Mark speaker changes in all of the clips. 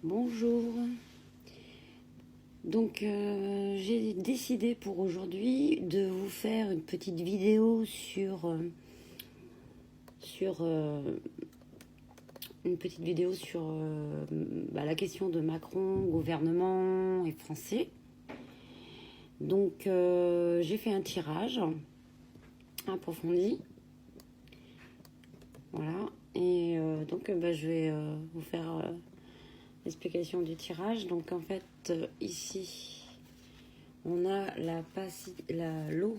Speaker 1: Bonjour. Donc j'ai décidé pour aujourd'hui de vous faire une petite vidéo sur la question de Macron, gouvernement et français. Donc j'ai fait un tirage approfondi. Voilà. Et donc je vais vous faire l'explication du tirage. Donc en fait ici on a l'eau,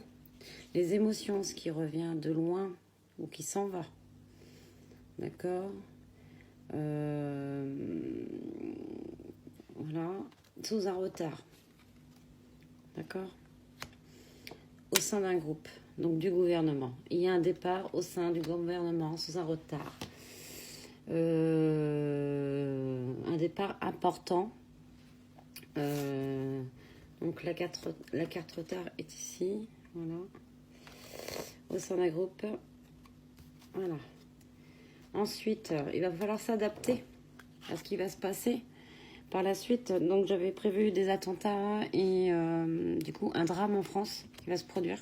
Speaker 1: les émotions, ce qui revient de loin ou qui s'en va. D'accord. Voilà. Sous un retard. D'accord. Au sein d'un groupe, donc du gouvernement. Il y a un départ au sein du gouvernement sous un retard. Un départ important. Donc la carte retard est ici. Voilà. Au sein d'un groupe. Voilà. Ensuite, il va falloir s'adapter à ce qui va se passer par la suite. Donc j'avais prévu des attentats et du coup un drame en France qui va se produire.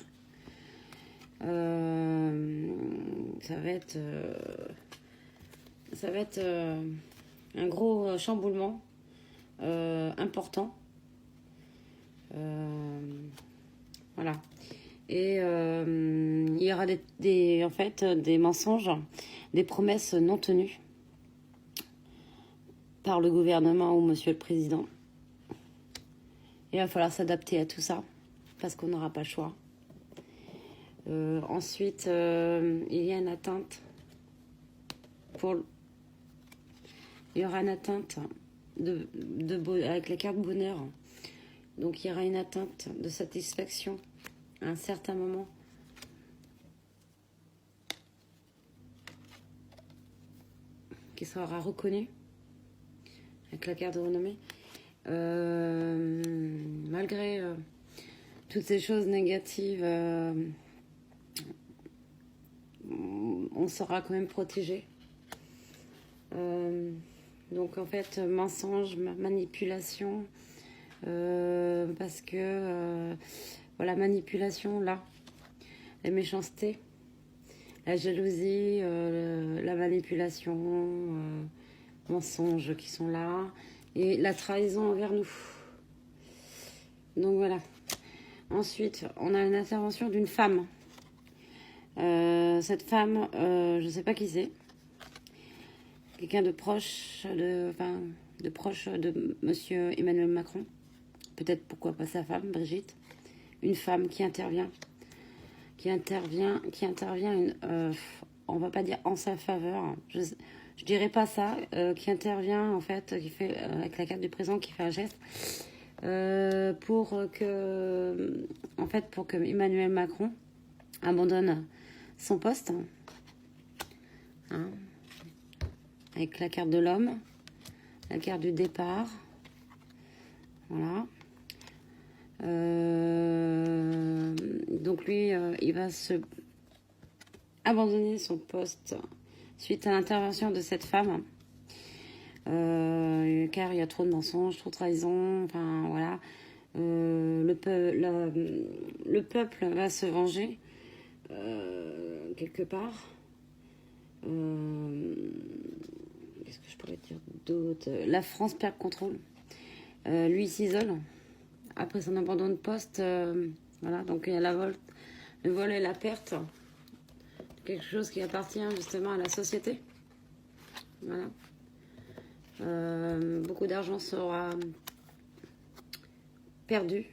Speaker 1: Ça va être un gros chamboulement important. Voilà. Et il y aura des mensonges, des promesses non tenues par le gouvernement ou monsieur le président. Il va falloir s'adapter à tout ça parce qu'on n'aura pas le choix. Ensuite, il y a une atteinte il y aura une atteinte avec la carte bonheur. Donc il y aura une atteinte de satisfaction à un certain moment. Qui sera reconnue avec la carte de renommée. Malgré toutes ces choses négatives, on sera quand même protégé. Donc en fait, mensonge, manipulation, parce que voilà, manipulation là, la méchanceté, la jalousie, la manipulation, mensonges qui sont là, et la trahison envers nous. Donc voilà. Ensuite, on a une intervention d'une femme. Cette femme, je ne sais pas qui c'est. Quelqu'un de proche de monsieur Emmanuel Macron. Peut-être pourquoi pas sa femme, Brigitte. Une femme qui intervient, on va pas dire en sa faveur. Je dirais pas ça, qui intervient en fait, qui fait avec la carte du présent, qui fait un geste pour que Emmanuel Macron abandonne son poste, hein, avec la carte de l'homme, la carte du départ, voilà. Donc lui, il va se abandonner son poste suite à l'intervention de cette femme, car il y a trop de mensonges, trop de trahison, enfin voilà. Le peuple va se venger quelque part. Qu'est-ce que je pourrais dire d'autre? La France perd le contrôle. Lui, il s'isole après son abandon de poste. Voilà, donc il y a le vol et la perte. Quelque chose qui appartient justement à la société. Voilà. Beaucoup d'argent sera perdu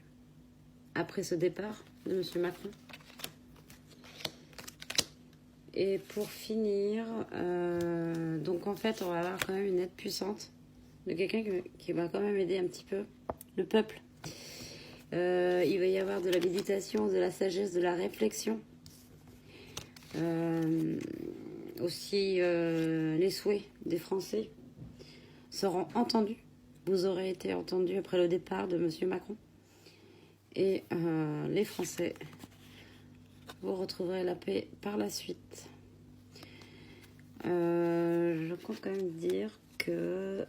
Speaker 1: après ce départ de M. Macron. Et pour finir, donc en fait, on va avoir quand même une aide puissante de quelqu'un qui va quand même aider un petit peu le peuple. Il va y avoir de la méditation, de la sagesse, de la réflexion. Aussi, les souhaits des Français seront entendus. Vous aurez été entendus après le départ de M. Macron. Et les Français, vous retrouverez la paix par la suite. Je compte quand même dire que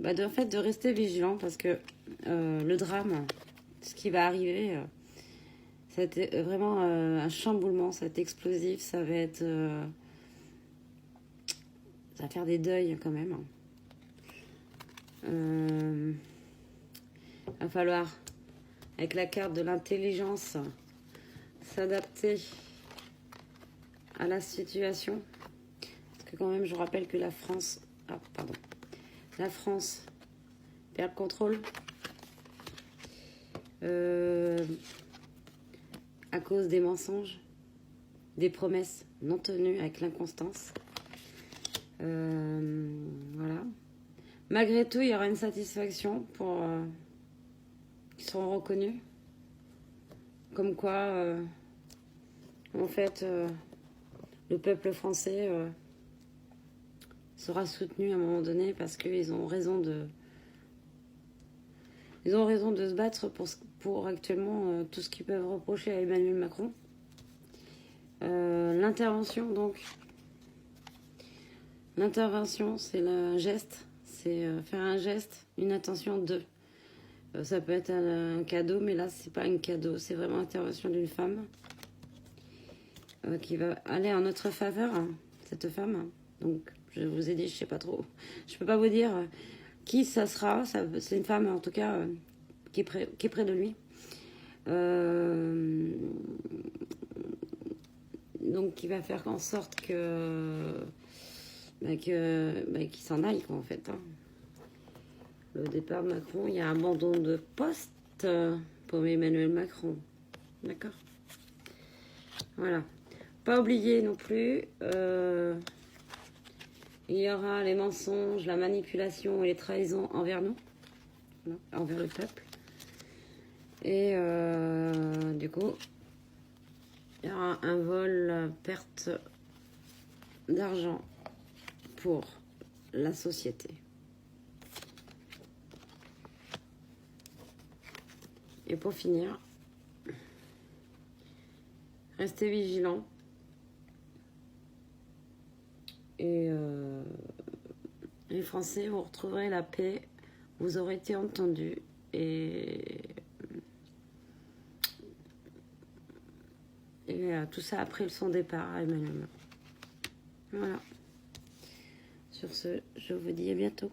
Speaker 1: En fait, de rester vigilant parce que le drame, ce qui va arriver, ça va être vraiment un chamboulement, ça va être explosif, ça va être... ça va faire des deuils quand même. Va falloir, avec la carte de l'intelligence, s'adapter à la situation. Parce que quand même, je rappelle que la France... Ah, pardon. La France perd le contrôle. À cause des mensonges, des promesses non tenues avec l'inconstance. Voilà. Malgré tout, il y aura une satisfaction pour qu'ils seront reconnus. Comme quoi, en fait, le peuple français sera soutenu à un moment donné parce qu'ils ont raison de... Ils ont raison de se battre pour actuellement tout ce qu'ils peuvent reprocher à Emmanuel Macron. L'intervention, donc. L'intervention, c'est le geste. C'est faire un geste, une attention de. Ça peut être un cadeau, mais là, c'est pas un cadeau. C'est vraiment l'intervention d'une femme qui va aller en notre faveur, hein, cette femme. Donc, je vous ai dit, je sais pas trop. Je peux pas vous dire qui ça sera. C'est une femme, en tout cas, qui est près de lui. Donc, qui va faire en sorte qu'il s'en aille, quoi, en fait. Hein. Le départ de Macron, il y a abandon de poste pour Emmanuel Macron. D'accord ? Voilà. Pas oublier non plus, il y aura les mensonges, la manipulation et les trahisons envers nous, envers le peuple. Et du coup, il y aura un vol, perte d'argent pour la société. Et pour finir, restez vigilants. Et les Français, vous retrouverez la paix, vous aurez été entendus et tout ça après son départ à Emmanuel Macron. Voilà. Sur ce, je vous dis à bientôt.